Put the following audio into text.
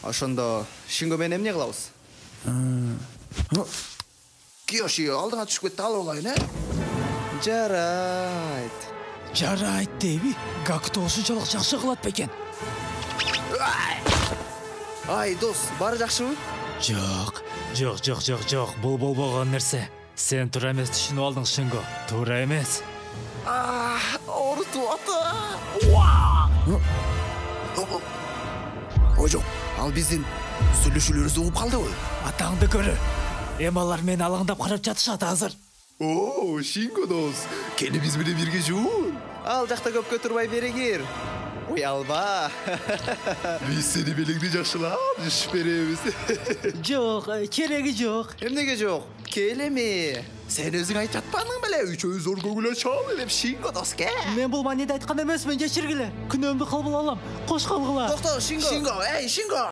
Ошондо Шинго менен эмне кылабыз? Киёши алдыңа түшүп кетти, алып алайын, Жарайт. Жарайт дейби? Гакуто ушунчалык жакшы кылат бекен? Ай, дос, баары жакшыбы? Жок, бул болбогон нерсе. Сен туура эмес түшүнүп алдың, Шинго. Туура эмес. Оорутуп атат. Ой жок, ал биздин сүйлөшүүлөрүбүздү угуп калдыбы? Атаңды көрө. Эми алар мени алаңдап карап жатышат азыр. О, Шинго дос, кени биз менен бирге жуун. Ал жакта көпкө турбай бери кир. Уялба. Биз сени белеңди жакшылап жашып беребиз. Жок, кереги жок. Эмнеге жок? Келеми. Сен өзүң айтып жатпадың беле? Үчөө зор көңүл ачалы деп Шинго дос ке. Мен бул маниде айткан эмесмин, кечиргиле. Күнөөмдү кабыл алам. Кош калгыла. Токто, Шинго. Шинго.